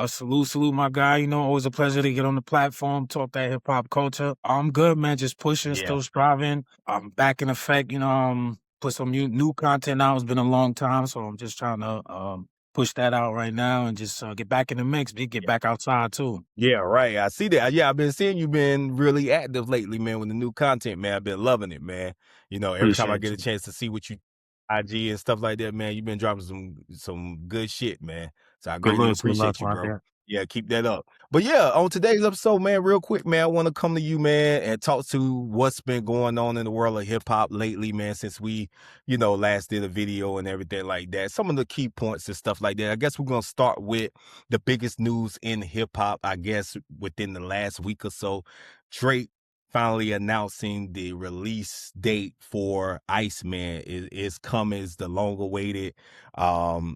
Salute, my guy. You know, always a pleasure to get on the platform, talk that hip hop culture. I'm good, man. Just pushing, Yeah. still striving. I'm back in effect. You know, put some new content out. It's been a long time, so I'm just trying to push that out right now and just get back in the mix. Get back outside too. Yeah, right. I see that. Yeah, I've been seeing you been really active lately, man, with the new content, man. I've been loving it, man. You know, every time I Appreciate get a you. chance to see what you IG and stuff like that, man, you've been dropping some good shit, man. So I Good greatly looks, appreciate you, my bro. guy. Yeah, keep that up. But yeah, on today's episode, man, real quick, man, I want to come to you, man, and talk to what's been going on in the world of hip hop lately, man, since we, last did a video and everything like that. Some of the key points and stuff like that. I guess we're gonna start with the biggest news in hip hop, I guess, within the last week or so. Drake finally announcing the release date for Iceman is coming. It's the long awaited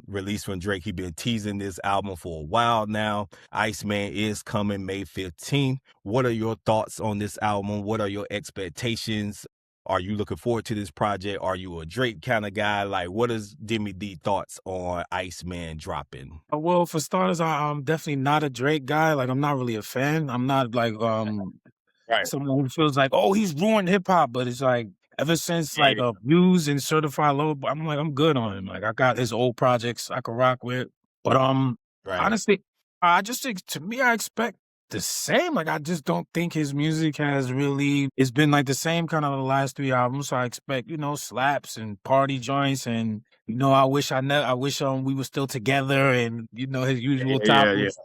release from Drake. He's been teasing this album for a while now. Iceman is coming May 15th. What are your thoughts on this album? What are your expectations? Are you looking forward to this project? Are you a Drake kind of guy? Like, what is Demi D thoughts on Iceman dropping? Well, for starters, I'm definitely not a Drake guy. Like, I'm not really a fan. I'm not like Right. someone who feels like, oh, he's ruined hip hop. But it's like ever since Yeah. like Views and Certified Lover, I'm like, I'm good on him. Like, I got his old projects I could rock with. But Right. honestly, I just think, to me, I expect the same. Like, I just don't think his music has really, it's been like the same kind of the last 3 albums. So I expect, slaps and party joints and, I wish we were still together and, his usual Yeah. topics.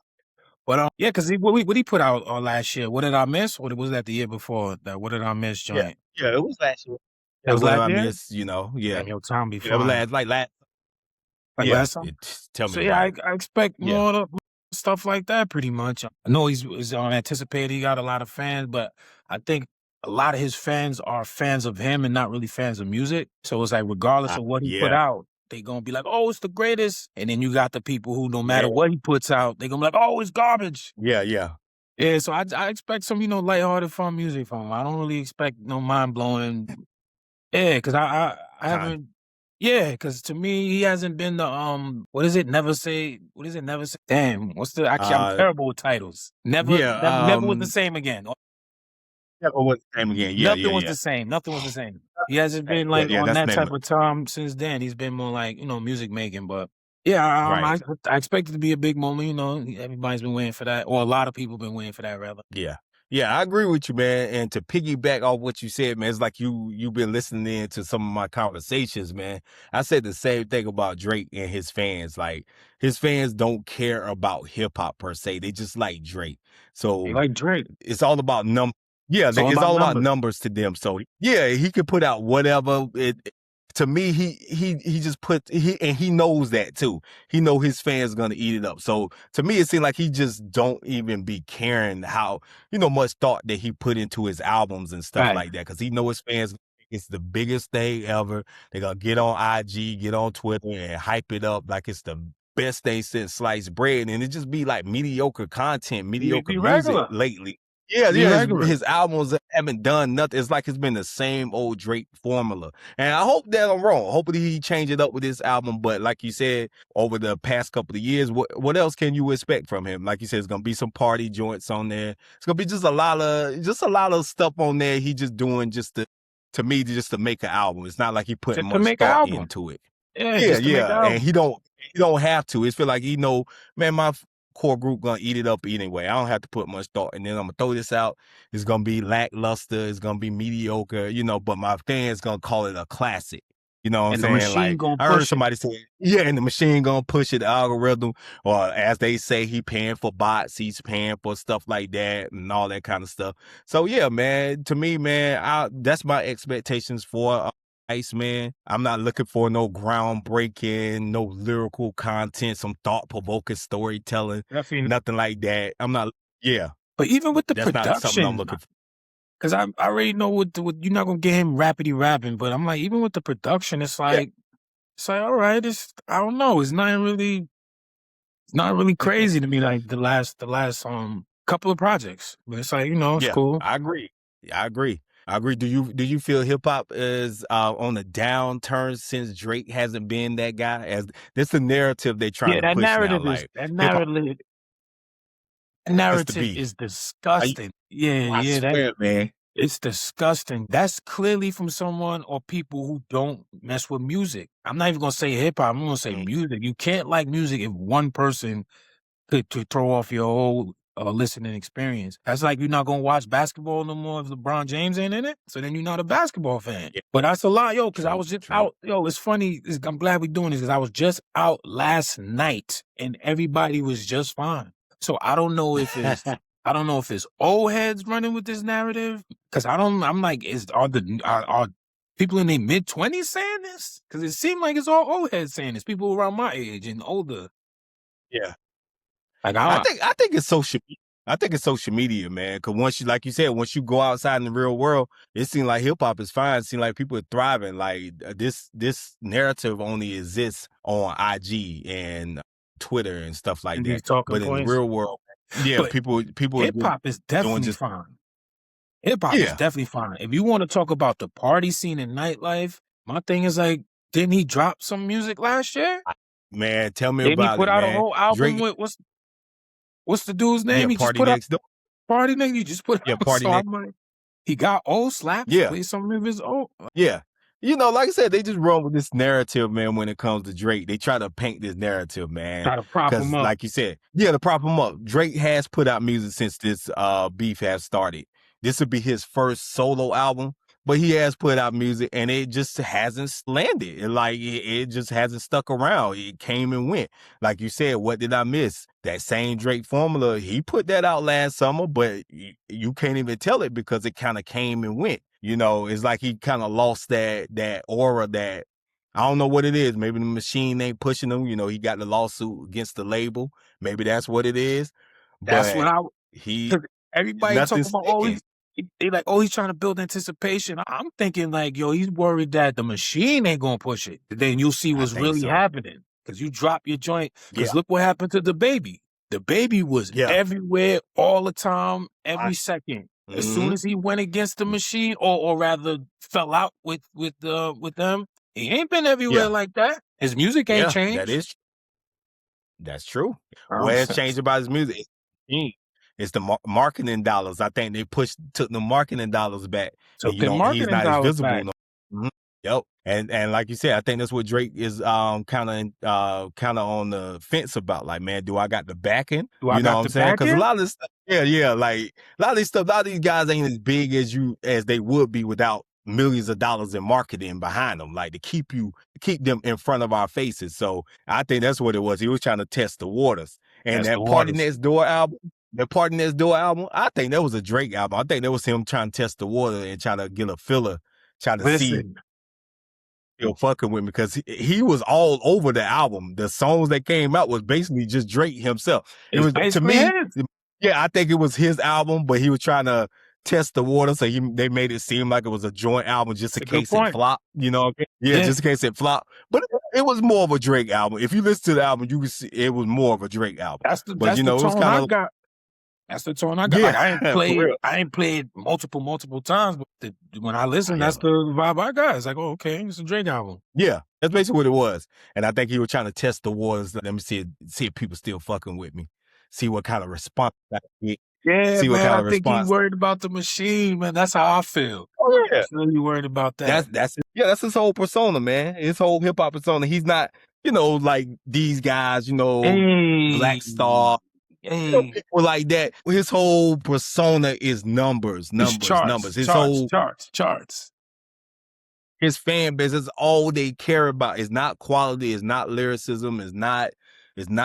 But yeah, because what he put out last year? What did I miss? What was that the year before that? What did I miss Yeah. joint? Yeah. It was last year. That Yeah, was what last I year? miss, yeah. Damn, your time be Yeah, that was flying. last, Like yeah. last time? Tell me So yeah, about it. I expect Yeah. more stuff like that pretty much. I know he's anticipated. He got a lot of fans, but I think a lot of his fans are fans of him and not really fans of music. So it's like regardless of what he put Yeah. out, they gonna be like, "Oh, it's the greatest." And then you got the people who, no matter Yeah. what he puts out, they gonna be like, "Oh, it's garbage." Yeah. Yeah, so I expect some, lighthearted, fun music from him. I don't really expect no mind blowing. Yeah, because I Con. haven't. Yeah, because to me he hasn't been the what is it? Never say. What is it? Never say. Damn, what's the? Actually, I'm terrible with titles. Never was the Yeah. same again. Yeah, or what's the name again? Nothing was Yeah. the same. Nothing was the same. He hasn't been Yeah, like yeah, on that's that the name type of it. of time since then. He's been more like music making. But yeah, Right. I expect it to be a big moment. Everybody's been waiting for that, or a lot of people been waiting for that rather. Yeah. Yeah, I agree with you, man. And to piggyback off what you said, man, it's like you've been listening in to some of my conversations, man. I said the same thing about Drake and his fans. Like, his fans don't care about hip hop per se. They just like Drake. They So like Drake. it's all about Yeah, It's all it's about all about numbers. numbers to them. So yeah, he could put out whatever. To me, he just he knows that too. He know his fans gonna eat it up. So to me, it seems like he just don't even be caring how much thought that he put into his albums and stuff Right. like that, because he know his fans. It's the biggest thing ever. They're gonna get on IG, get on Twitter, and hype it up like it's the best thing since sliced bread, and it just be like mediocre content, mediocre Be music regular. lately. Yeah, Be regular. his albums haven't done nothing. It's like it's been the same old Drake formula. And I hope that I'm wrong. Hopefully he change it up with this album. But like you said, over the past couple of years, what else can you expect from him? Like you said, it's gonna be some party joints on there. It's gonna be just a lot of stuff on there. He just doing just to me just to make an album. It's not like he putting Just to much make an thought album. into it. Yeah, Yeah, just to make an yeah. And album. he don't have to. It's feel like man, my core group gonna eat it up anyway. I don't have to put much thought, and then I'm gonna throw this out. It's gonna be lackluster. It's gonna be mediocre, but my fans gonna call it a classic. You know what I'm And the saying? machine Like, gonna I heard push it. somebody say, yeah, and the machine gonna push it, the algorithm, or as they say, he paying for bots, he's paying for stuff like that and all that kind of stuff. So yeah, man, to me, man, that's my expectations for Iceman. I'm not looking for no groundbreaking, no lyrical content, some thought-provoking storytelling, Definitely. nothing like that. I'm not, yeah, But even with the that's not something I'm production, looking for. because I already know what you're not gonna get him rapidy rapping, but I'm like, even with the production, it's like all right, I don't know, it's not really crazy to me like the last couple of projects. But it's like, it's Yeah, cool. I agree. I agree. Do you feel hip hop is on a downturn since Drake hasn't been that guy? As this the narrative they're trying Yeah, to push now, like hip hop. It's the narrative beef. is disgusting. Yeah, I yeah, that swear, man. it's disgusting. That's clearly from someone or people who don't mess with music. I'm not even gonna say hip hop. I'm gonna say Mm, music. You can't like music if one person to throw off your whole listening experience. That's like you're not gonna watch basketball no more if LeBron James ain't in it. So then you're not a basketball fan. yeah, But that's a lot, yo. Because I true, was just true. out, yo. It's funny. I'm glad we're doing this because I was just out last night and everybody was just fine. So I don't know if it's old heads running with this narrative because I don't. I'm like, are people in their mid-20s saying this? Because it seemed like it's all old heads saying this. People around my age and older. Yeah. Like I think it's social. I think it's social media, man. Because once you, like you said, once you go outside in the real world, it seems like hip hop is fine. It seems like people are thriving. Like this narrative only exists on IG and Twitter and stuff like in that. these talking But in the points. real world, yeah, But people are hip just hop is doing definitely just fine. Hip hop is yeah. definitely fine. If you want to talk about the party scene and nightlife, my thing is like, didn't he drop some music last year? Man, tell me Didn't he about put it, out a man. whole album Drake, with what's the dude's yeah, name? He just Party put out Next Door, Party Nigga. You just put yeah, out Party so Next, I'm like, he got old slaps. yeah. Play some of his old. Yeah. You know, like I said, they just run with this narrative, man, when it comes to Drake. They try to paint this narrative, man. Try to prop him Cause up. like you said, yeah, to prop him up. Drake has put out music since this beef has started. This would be his first solo album, but he has put out music and it just hasn't landed. It just hasn't stuck around. It came and went. Like you said, what did I miss? That same Drake formula, he put that out last summer, but you can't even tell it because it kind of came and went. You know, it's like he kind of lost that aura that I don't know what it is. Maybe the machine ain't pushing him. You know, he got the lawsuit against the label. Maybe that's what it is. That's what But he because everybody talk nothing's about, oh, sticking. they like, oh, he's trying to build anticipation. I'm thinking like, yo, he's worried that the machine ain't gonna push it. Then you'll see I what's think really so. happening because you drop your joint. Yeah, Because look what happened to the baby. The baby was yeah. everywhere all the time, I, every second. As soon mm-hmm. as he went against the machine, or rather fell out with them, he ain't been everywhere Yeah, like that. His music ain't yeah. changed. That's true. Um, What has changed about his music? Mm. It's the marketing dollars. I think they took the marketing dollars back, and Took their he's marketing not as dollars visible back. no. Mhm. Yep. And like you said, I think that's what Drake is kind of on the fence about. Like, man, do I got the backing? Do I You know got what I'm the saying? Because a backing? lot of this stuff, yeah, like a lot of these stuff, a lot of these guys ain't as big as they would be without millions of dollars in marketing behind them, like to keep them in front of our faces. So I think that's what it was. He was trying to test the waters. And That's the that Party waters. Next Door album, I think that was a Drake album. I think that was him trying to test the water and trying to get a filler, trying to see Listen, still fucking with me because he was all over the album. The songs that came out was basically just Drake himself. It it's was to basically me, his. yeah, I think it was his album, but he was trying to test the water, so they made it seem like it was a joint album just It's in a good case it point. flopped. You know, yeah, Yeah, just in case it flopped. But it was more of a Drake album. If you listen to the album, you can see it was more of a Drake album. But that's you the know, it was tone kind I of got. That's the tone I got. yeah, Like for real. I ain't played multiple times, but when I listen, Yeah, that's the vibe I got. It's like, oh, okay, it's a Drake album. yeah, that's basically what it was. And I think he was trying to test the waters. Let me see if people still fucking with me. See what kind of response I get. Yeah, See what man, kind I of think he response. worried about the machine, man. That's how I feel. Oh I yeah, feel you worried about that. that's his whole persona, man. His whole hip hop persona. He's not, like these guys, Hey, Black Star, hey, people like that. His whole persona is numbers, it's numbers, charts, numbers. charts, charts, charts. His fan base is all they care about. It's not quality, it's not lyricism, it's not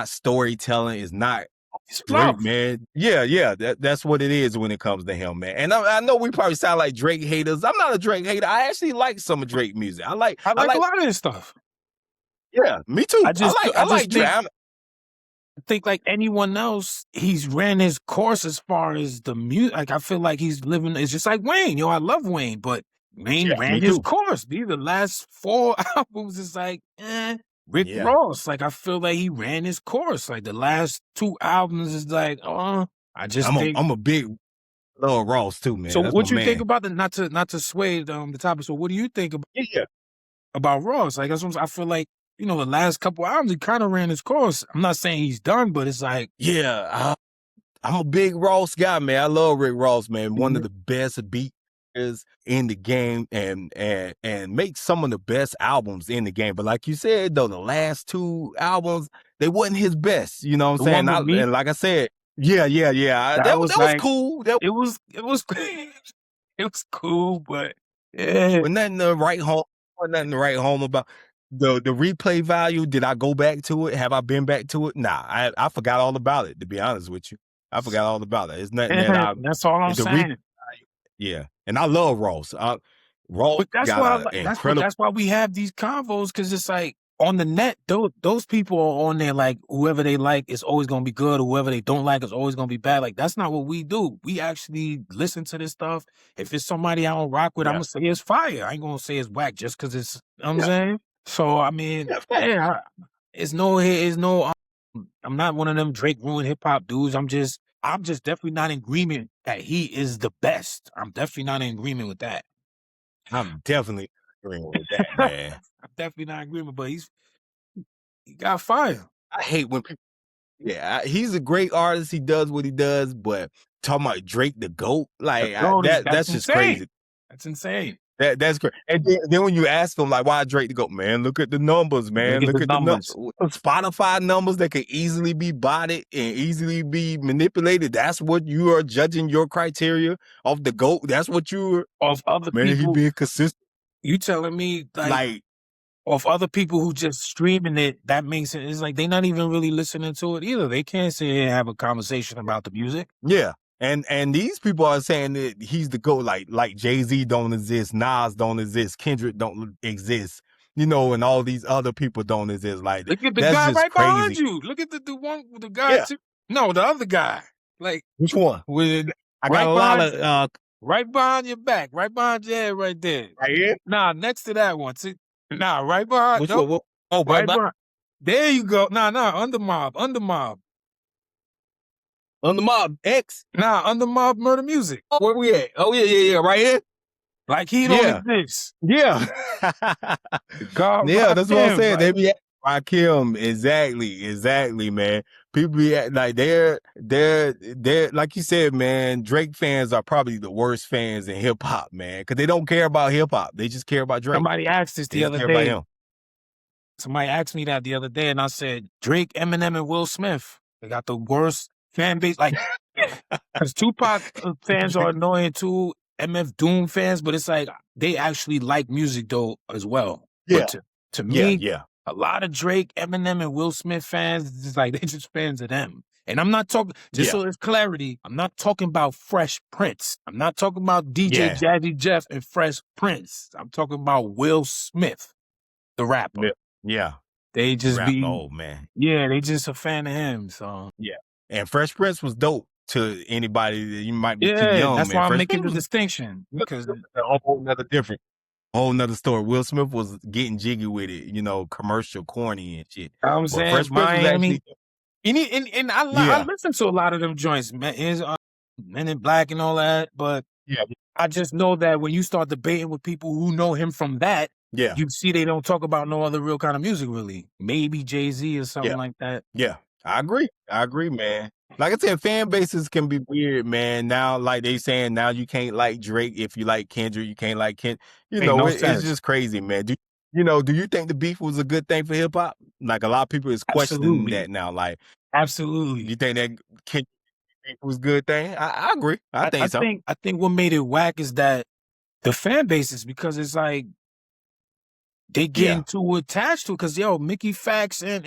storytelling, it's not It's Drake, fluff. man. Yeah. That's what it is when it comes to him, man. And I know we probably sound like Drake haters. I'm not a Drake hater. I actually like some of Drake music. I I like a like, lot of this stuff. yeah, me too. I I just like Drake. think like anyone else, he's ran his course as far as the music. Like I feel like he's living. It's just like Wayne. Yo, I love Wayne, but Wayne Yeah, ran me his too. course. These the last 4 albums is like, Rick Yeah. Ross. Like I feel like he ran his course. Like the last 2 albums is like, I just think. I'm a big Lil Ross too, man. So That's my what you think man. about the not to sway the topic? So what do you think Yeah. about Ross? Like I feel like the last couple albums he kind of ran his course. I'm not saying he's done, but it's like Yeah. I'm a big Ross guy, man. I love Rick Ross, man. One of Mhm. the best beats in the game, and makes some of the best albums in the game. But like you said, though, the last two albums, they wasn't his best. You know what I'm The saying? one with Meek, And like I said, yeah. that was That was like cool. That it was it was cool, but yeah. was nothing to write home. Wasn't nothing to write home about. The replay value. Did I go back to it? Have I been back to it? Nah, I forgot all about it. To be honest with you, I forgot all about it. It's nothing that I That's all I'm the re saying. yeah, and I love Ross. Ross But that's got why I an like incredible that's why we have these convos, because it's like on the net, those people are on there like whoever they like is always gonna be good, or whoever they don't like is always gonna be bad. Like that's not what we do. We actually listen to this stuff. If it's somebody I don't rock with, I'm yeah, gonna say it's fire. I ain't gonna say it's whack just because it's, you know what I'm yeah, saying? So I mean, yeah, fact. yeah, I'm not one of them Drake ruined hip hop dudes. I'm just definitely not in agreement that he is the best. I'm definitely not in agreement with that. I'm definitely agreeing with that, I'm man. definitely not in agreement, but he got fire. I hate when people he's a great artist, he does what he does, but talking about Drake the GOAT, The like, GOAT is that's that's just insane. crazy. That's insane. That's great. And then when you ask them, like, why Drake to go, man, look at the numbers, Look man. at the Look at the numbers. Spotify numbers that can easily be botted and easily be manipulated. That's what you are judging your criteria of the GOAT. That's what you're, Of other man, he people, being consistent. you telling me like Like, of other people who just streaming it, that makes it, it's like they're not even really listening to it either. They can't sit here and have a conversation about the music. yeah. And these people are saying that he's the GOAT, like Jay-Z don't exist, Nas don't exist, Kendrick don't exist, and all these other people don't exist. Like, Look at the that's guy just right behind crazy. you. Look at the one with the guy Yeah. too. No, the other guy. Like Which one? with I got right a lot behind of right behind your back, right behind your head right there. right here. Nah, next to that one. See? Nah, right behind. Which Nope. one? Oh, Right by behind. There you go. Nah, under mob. Under mob. on the mob X. Nah, under mob murder music. Oh, where we at? Oh, yeah, right here. Like he don't Yeah, exist. yeah, God yeah. rock That's what I'm him. saying. They Like, be like him exactly, man. People be like they're like you said, man. Drake fans are probably the worst fans in hip hop, man, because they don't care about hip hop. They just care about Drake. somebody asked this They the just other care about day. him. Somebody asked me that the other day, and I said, Drake, Eminem, and Will Smith. They got the worst fan base. Like, because Tupac fans are annoying too, MF Doom fans, but it's like they actually like music though as well. Yeah, But to yeah, me, yeah, a lot of Drake, Eminem, and Will Smith fans, it's just like they just fans of them. And I'm not talking, just yeah, so there's clarity, I'm not talking about Fresh Prince. I'm not talking about DJ yeah, Jazzy Jeff and Fresh Prince. I'm talking about Will Smith, the rapper. yeah. Yeah. They just Rap. be, Oh man. yeah, they just a fan of him. So Yeah. And Fresh Prince was dope to anybody that you might be too yeah, young, that's man. why I'm Fresh making Prince the was distinction, because a whole nother different, whole nother story. Will Smith was getting jiggy with it, commercial, corny and shit. I'm But saying Fresh Prince was Miami. actually, And I yeah, listen to a lot of them joints, man. Men in Black and all that, but yeah, I just know that when you start debating with people who know him from that, yeah, you see they don't talk about no other real kind of music, really. Maybe Jay-Z or something yeah, like that. yeah. I agree, man. Like I said, fan bases can be weird, man. Now, like they saying, now you can't like Drake if you like Kendrick, you can't like Ken. Make no It's sense. just crazy, man. Do you think the beef was a good thing for hip hop? Like a lot of people is questioning Absolutely. that now. Like, Absolutely. you think that Kendrick beef was a good thing? I agree. I I think so. think what made it whack is that the fan bases, because it's like they Yeah, getting too attached to it. Because Mickey Fax and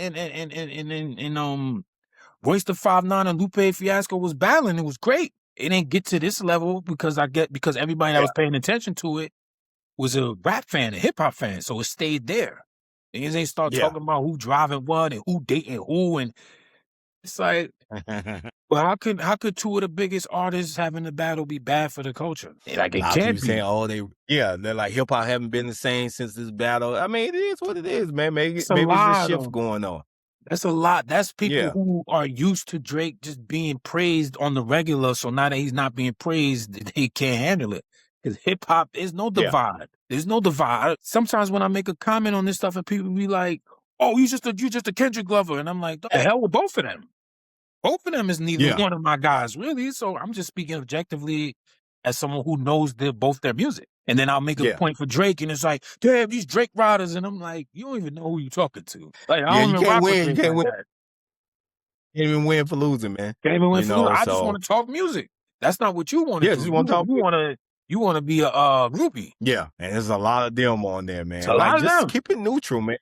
Royce the 5'9" and Lupe Fiasco was battling. It was great. It didn't get to this level because everybody that yeah, was paying attention to it was a rap fan, a hip hop fan. So it stayed there. Niggas ain't start yeah. talking about who driving what and who dating who, and it's like, well, how could two of the biggest artists having the battle be bad for the culture? Like A it lot of can't people saying, be. oh, they're like hip hop haven't been the same since this battle. I mean, it is what it is, man. Maybe It's a maybe it's a lie shift though. going on. That's a lot. That's people Yeah, who are used to Drake just being praised on the regular. So now that he's not being praised, they can't handle it. Because hip hop, there's no yeah, divide. There's no divide. Sometimes when I make a comment on this stuff and people be like, "Oh, you just a Kendrick lover," and I'm like, "The hell with both of them." Both of them is neither Yeah. one of my guys, really. So I'm just speaking objectively as someone who knows both their music. And then I'll make a Yeah. point for Drake, and it's like, damn, these Drake riders. And I'm like, you don't even know who you're talking to. Like, I Yeah, don't you even can't rock with win. You Drake can't like win. that. Can't even win for losing, man. Can't even win You for losing. know, I just so want to talk music. That's not what you want to yeah, do. just want to talk. You want to be a groupie. Yeah, and there's a lot of them on there, It's man. a Like, lot of just them. keep it neutral, man.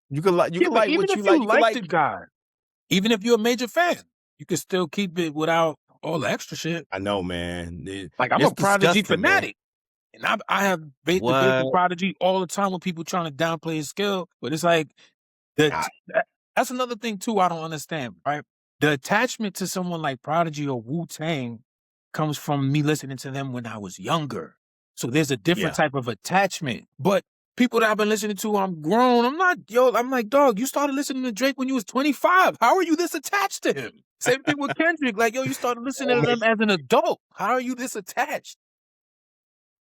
You can like Yeah, but even what if you like. you You can like like. the guy, even if you're a major fan, you can still keep it without all the extra shit. I know, man. Like, I'm It's a Prodigy disgusting, man. fanatic. And I have debate with What? Prodigy all the time with people trying to downplay his skill. But it's like, I- that's another thing, too, I don't understand, right? The attachment to someone like Prodigy or Wu-Tang comes from me listening to them when I was younger. So there's a different Yeah. type of attachment. But people that I've been listening to, I'm grown. I'm like, dog, you started listening to Drake when you was 25. How are you this attached to him? Same thing with Kendrick. Like, yo, you started listening to them as an adult. How are you this attached?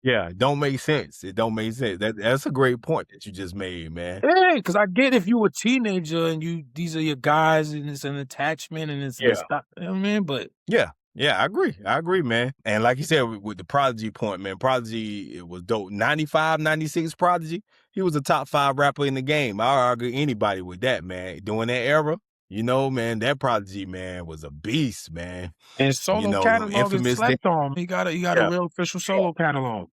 Yeah, it don't make sense. It don't make sense. That's a great point that you just made, man. Yeah, because I get if you were a teenager and these are your guys and it's an attachment and it's Yeah. nostalgia, you know what I mean? But Yeah. Yeah, I agree. I agree, man. And like you said, with the Prodigy point, man, Prodigy, it was dope. 95, 96 Prodigy, he was a top 5 rapper in the game. I'll argue anybody with that, man. During that era, you know, man, that Prodigy, man, was a beast, man. his You solo know, them catalog is infamous. slept on. He got a Yeah. real official solo catalog.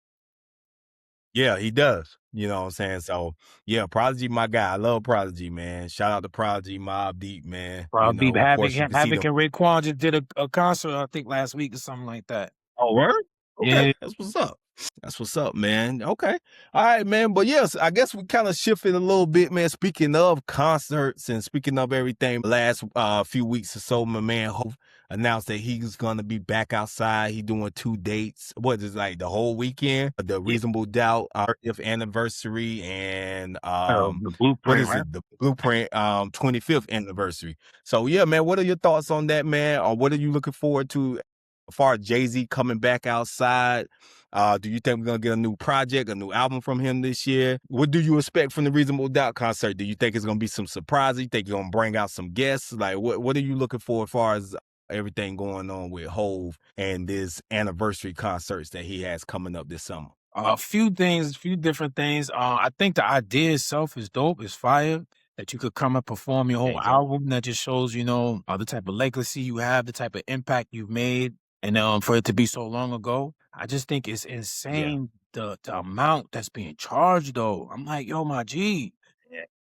Yeah, he does. You know what I'm saying? So, yeah, Prodigy, my guy. I love Prodigy, man. Shout out to Prodigy, Mobb Deep, man. You Deep know, of course, you can see Havoc them. and Raekwon just did a concert, I think last week or something like that. Oh, word? Okay, Yeah. that's what's up. That's what's up, man. Okay. All right, man. But yes, I guess we kind of shifted a little bit, man. Speaking of concerts and speaking of everything, last few weeks or so, my man Hov announced that he's gonna be back outside. He doing 2 dates. What is it, like the whole weekend? The Reasonable Doubt 30th anniversary and The Blueprint, what is right? it? The Blueprint 25th anniversary. So yeah, man, what are your thoughts on that, man? Or what are you looking forward to as far as Jay-Z coming back outside? Do you think we're gonna get a new project, a new album from him this year? What do you expect from the Reasonable Doubt concert? Do you think it's gonna be some surprises? You think you're gonna bring out some guests? Like, what are you looking for as far as everything going on with Hov and this anniversary concerts that he has coming up this summer? A few different things. I think the idea itself is dope, is fire. That you could come and perform your There whole you go. album. That just shows, the type of legacy you have, the type of impact you've made, and for it to be so long ago. I just think it's Yeah. insane the amount that's being charged. Though I'm like, yo, my G,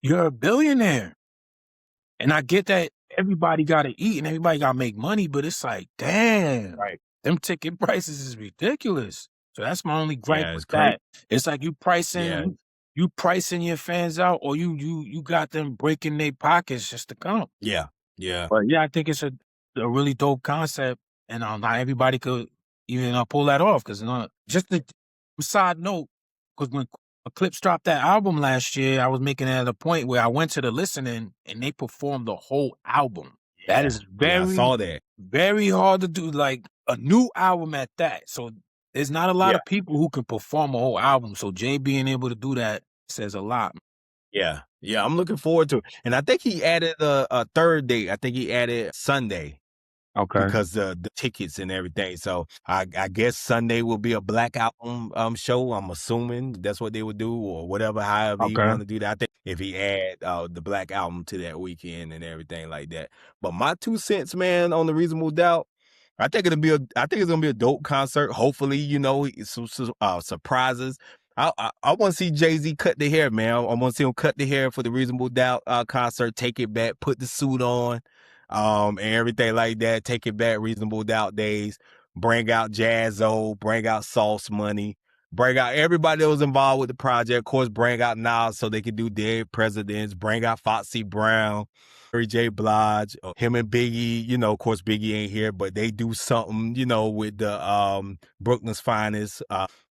you're a billionaire. And I get that everybody gotta eat and everybody gotta make money, but it's like, damn, Right. them ticket prices is ridiculous. So that's my only gripe Yeah, it's with crazy. that. It's like Yeah. you pricing your fans out, or you got them breaking their pockets just to come. Yeah. Yeah. But yeah, I think it's a really dope concept, and not everybody could even pull that off. Because just a side note, because when Eclipse dropped that album last year, I was making it at a point where I went to the listening and they performed the whole album. That Yeah. is Yeah, I very, saw that. very hard to do, like a new album at that. So there's not a lot Yeah. of people who can perform a whole album. So Jay being able to do that says a lot. Yeah. Yeah, I'm looking forward to it. And I think he added a third date. I think he added Sunday Okay. because the tickets and everything. So I guess Sunday will be a Black Album show. I'm assuming that's what they would do, or whatever, however he Okay. want to do that. I think if he add the Black Album to that weekend and everything like that. But my 2 cents, man, on the Reasonable Doubt, I think it's gonna be a dope concert. Hopefully, some surprises. I want to see Jay-Z cut the hair, man. I want to see him cut the hair for the Reasonable Doubt concert. Take it back, put the suit on, and everything like that. Take it back, Reasonable Doubt days. Bring out Jazzo, bring out Sauce Money, bring out everybody that was involved with the project. Of course, bring out Nas so they could do Dead Presidents. Bring out Foxy Brown, Mary J. Blige, him and Biggie. Of course, Biggie ain't here, but they do something, with the Brooklyn's Finest.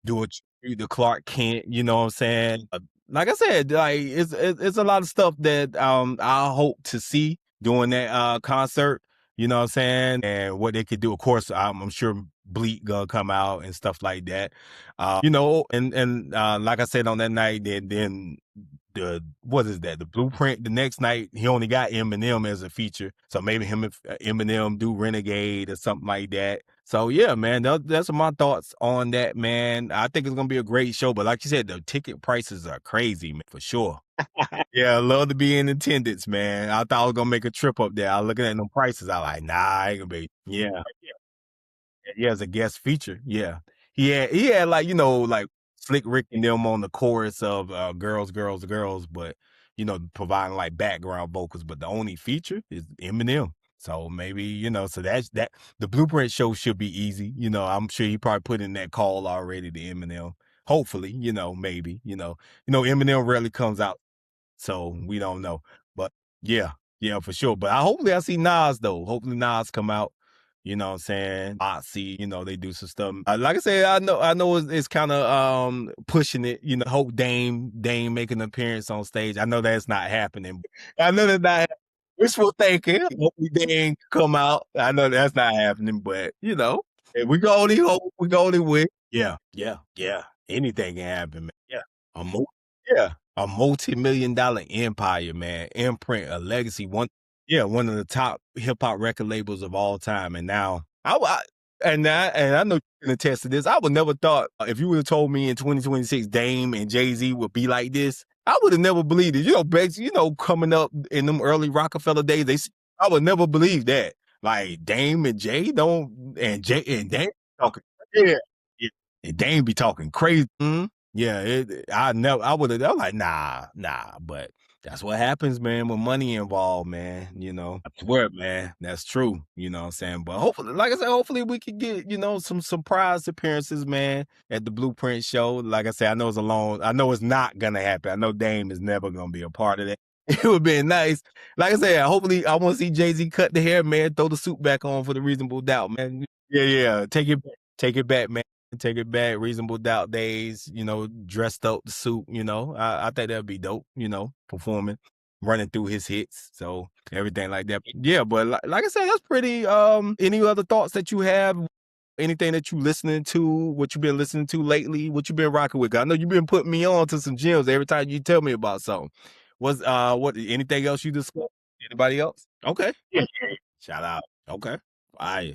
Do a tribute to Clark Kent. You know what I'm saying? Like I said, like it's a lot of stuff that I hope to see during that concert. You know what I'm saying? And what they could do. Of course, I'm sure Bleak gonna come out and stuff like that. And like I said on that night, then the what is that? The Blueprint. The next night, he only got Eminem as a feature, so maybe him and Eminem do Renegade or something like that. So yeah, man, that's my thoughts on that, man. I think it's gonna be a great show, but like you said, the ticket prices are crazy, man, for sure. Yeah, I love to be in attendance, man. I thought I was gonna make a trip up there. I was looking at them prices. I like, nah, I ain't gonna be. Yeah, yeah, as a guest feature. Yeah, he had like like Slick Rick and them on the chorus of "Girls, Girls, Girls," but providing like background vocals. But the only feature is Eminem. So maybe so that's that. The Blueprint show should be easy. I'm sure he probably put in that call already to Eminem. Hopefully, maybe Eminem rarely comes out, so we don't know. But yeah, yeah, for sure. But hopefully I see Nas though. Hopefully Nas come out. You know what I'm saying? I see, they do some stuff. Like I said, I know it's kind of pushing it. Hope Dame make an appearance on stage. I know that's not happening. I know that's not wishful thinking. Hopefully Dame come out. I know that's not happening, but we can only hope. We can only win. Yeah, yeah, yeah. Anything can happen, man. Yeah. A mo- yeah. A multi-million-dollar empire, man. Imprint, a legacy. One of the top hip hop record labels of all time. And now and I know you can attest to this. I would never thought if you would have told me in 2026 Dame and Jay-Z would be like this, I would have never believed it. Coming up in them early Rockefeller days, I would never believe that. Like Dame and Jay don't and Jay and Dame talking. Yeah. Yeah. And Dame be talking crazy. Yeah, I would have. I was like, nah. But that's what happens, man, with money involved, man. I swear, man, that's true. You know what I'm saying? But hopefully, like I said, hopefully we could get some surprise appearances, man, at the Blueprint show. Like I said, I know it's not gonna happen. I know Dame is never gonna be a part of that. It would be nice. Like I said, hopefully I want to see Jay-Z cut the hair, man, throw the suit back on for the Reasonable Doubt, man. Yeah. Take it back, man. Take it back, Reasonable Doubt days, dressed up the suit, I think that'd be dope, performing, running through his hits. So everything like that. Yeah, but like I said, that's pretty any other thoughts that you have? Anything that you listening to, what you been listening to lately, what you been rocking with? I know you've been putting me on to some gems every time you tell me about something. What anything else you discuss? Anybody else? Okay. Yeah. Shout out. Okay. Fire.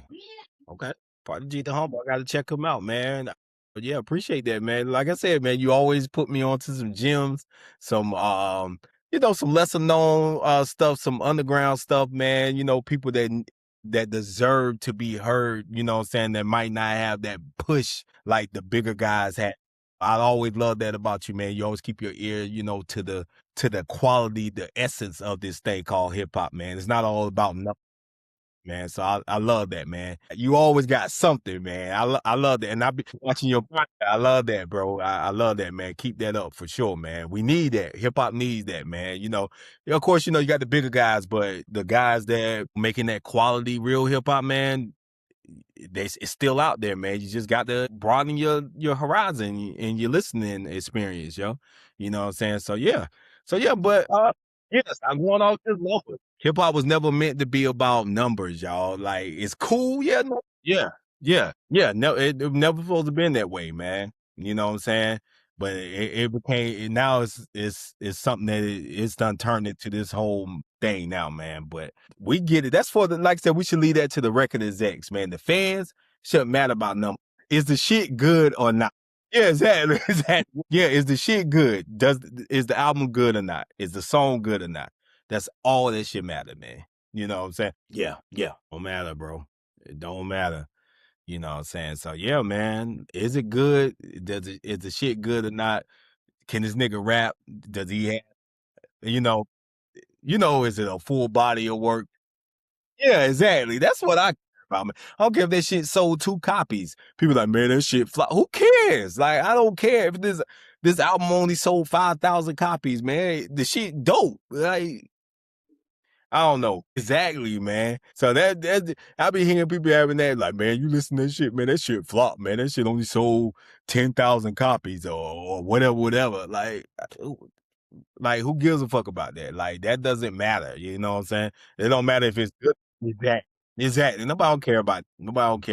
Okay. Prodigy the Humble. I gotta check him out, man. But yeah, appreciate that, man. Like I said, man, you always put me onto some gems, some some lesser known stuff, some underground stuff, man. People that deserve to be heard, what I'm saying, that might not have that push like the bigger guys had. I always love that about you, man. You always keep your ear, to the quality, the essence of this thing called hip hop, man. It's not all about nothing, man. So I love that, man. You always got something, man. I love that. And I be watching your podcast. I love that, bro. I love that, man. Keep that up for sure, man. We need that. Hip hop needs that, man. Of course, you got the bigger guys, but the guys that making that quality real hip hop, man, it's still out there, man. You just got to broaden your horizon and your listening experience, yo. You know what I'm saying? So yeah, but yes, I'm going off this number. Hip hop was never meant to be about numbers, y'all. Like it's cool, yeah, no, yeah. No, it never supposed to been that way, man. You know what I'm saying? But it became now it's something that it's done turned into this whole thing now, man. But we get it. That's for the like I said, we should leave that to the record execs, man. The fans shouldn't matter about numbers. Is the shit good or not? Yeah, exactly. Exactly. Yeah, is the shit good? Is the album good or not? Is the song good or not? That's all that shit matter, man. You know what I'm saying? Yeah. Don't matter, bro. It don't matter. You know what I'm saying? So yeah, man. Is it good? Is the shit good or not? Can this nigga rap? Does he have, you know, is it a full body of work? Yeah, exactly. That's what I care about, man. I don't care if that shit sold 2 copies. People like, man, that shit flop. Who cares? Like, I don't care if this album only sold 5,000 copies, man. The shit dope. Like, I don't know. Exactly, man. So that I be hearing people having that, like, man, you listen to that shit, man, that shit flop, man. That shit only sold 10,000 copies or whatever. Like, who gives a fuck about that? Like, that doesn't matter. You know what I'm saying? It don't matter if it's good. Exactly. Nobody don't care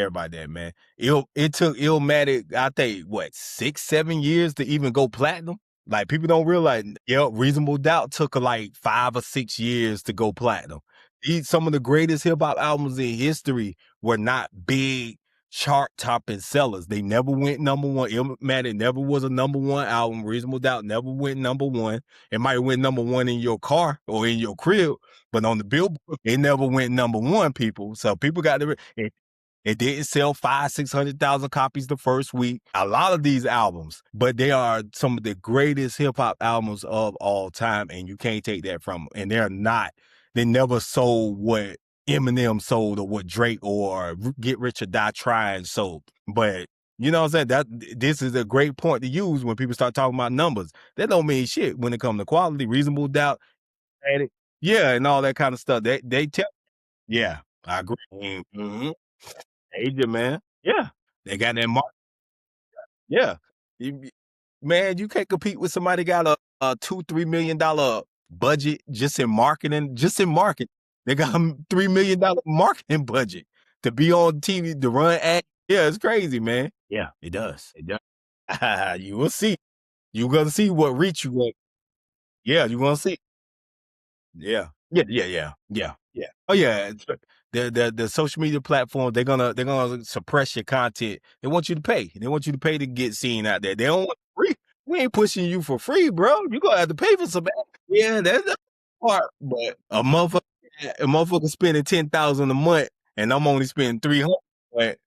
about that, man. It took Illmatic, I think, what, 6, 7 years to even go platinum? Like people don't realize, yep, Reasonable Doubt took like 5 or 6 years to go platinum. These some of the greatest hip hop albums in history were not big chart topping sellers. They never went number one. Man, it never was a number one album. Reasonable Doubt never went number one. It might have went number one in your car or in your crib, but on the Billboard, it never went number one. People, so people got to. It didn't sell 600,000 copies the first week. A lot of these albums, but they are some of the greatest hip hop albums of all time, and you can't take that from them. And they're not. They never sold what Eminem sold or what Drake or Get Rich or Die Trying sold. But you know what I'm saying? That this is a great point to use when people start talking about numbers. That don't mean shit when it comes to quality. Reasonable Doubt, yeah, and all that kind of stuff. They tell. Yeah, I agree. Mm-hmm. Agent, man. Yeah. They got that mark. Yeah. Man, you can't compete with somebody got a $2-3 million budget just in marketing. Just in marketing. They got a $3 million marketing budget to be on TV, to run ads. Yeah, it's crazy, man. Yeah, it does. It does. You will see. You're gonna see what reach you want. Yeah, you're gonna see. Yeah. Yeah. Oh yeah. The social media platforms, they're gonna suppress your content. They want you to pay. They want you to pay to get seen out there. They don't want free. We ain't pushing you for free, bro. You're gonna have to pay for some. Yeah, that's the part. But a motherfucker spending 10,000 a month and I'm only spending 300. But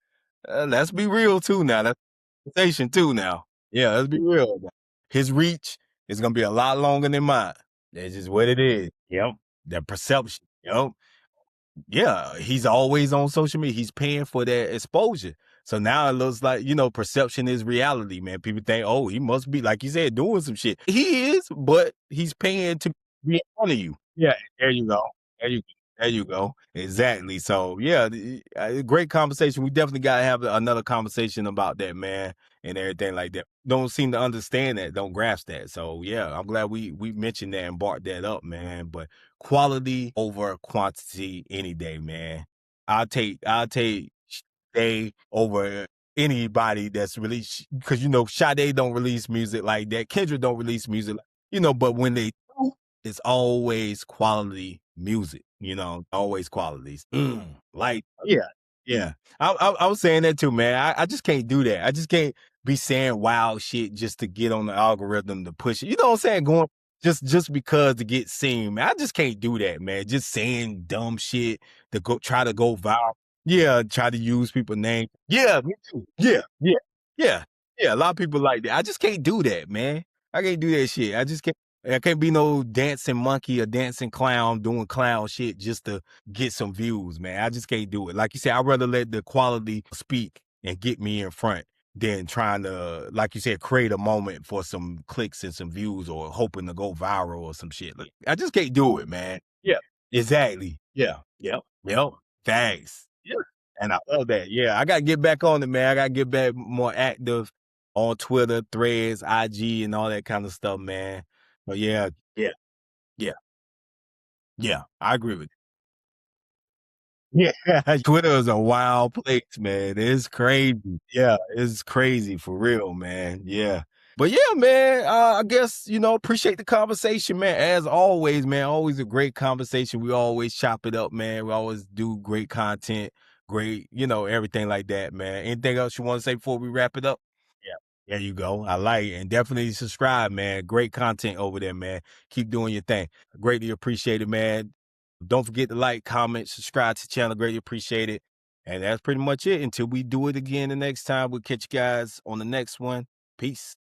let's be real too now. That's conversation too now. Yeah, let's be real. His reach is gonna be a lot longer than mine. That's just what it is. Yep. The perception. Yep. Yeah. He's always on social media. He's paying for that exposure. So now it looks like, perception is reality, man. People think, oh, he must be, like you said, doing some shit. He is, but he's paying to be in front of you. Yeah. There you go. There you There you go. Exactly. So yeah, great conversation. We definitely gotta have another conversation about that, man, and everything like that. Don't seem to understand that, don't grasp that. So yeah, I'm glad we mentioned that and brought that up, man. But quality over quantity any day, man. I'll take Sade over anybody that's released, because Sade don't release music like that. Kendrick don't release music, but when they do, it's always quality music, always qualities. Like, yeah. I was saying that too, man. I just can't do that. I just can't be saying wild shit just to get on the algorithm to push it. You know what I'm saying? Going just because to get seen, man. I just can't do that, man. Just saying dumb shit to try to go viral. Yeah, try to use people's names. Yeah, me too. Yeah. Yeah, a lot of people like that. I just can't do that, man. I can't do that shit. I can't be no dancing monkey or dancing clown doing clown shit just to get some views, man. I just can't do it. Like you said, I'd rather let the quality speak and get me in front than trying to, like you said, create a moment for some clicks and some views or hoping to go viral or some shit. Like, I just can't do it, man. Yeah, exactly. Yeah. Yep. Thanks. Yeah. And I love that. Yeah, I gotta get back on it, man. I gotta get back more active on Twitter, Threads, IG, and all that kind of stuff, man. But yeah, yeah. I agree with you. Yeah, Twitter is a wild place, man. It's crazy. Yeah, it's crazy for real, man. Yeah. But yeah, man, I guess, appreciate the conversation, man. As always, man, always a great conversation. We always chop it up, man. We always do great content, great, everything like that, man. Anything else you want to say before we wrap it up? Yeah. There you go. I like it. And definitely subscribe, man. Great content over there, man. Keep doing your thing. Greatly appreciate it, man. Don't forget to like, comment, subscribe to the channel. Greatly appreciate it. And that's pretty much it. Until we do it again the next time, we'll catch you guys on the next one. Peace.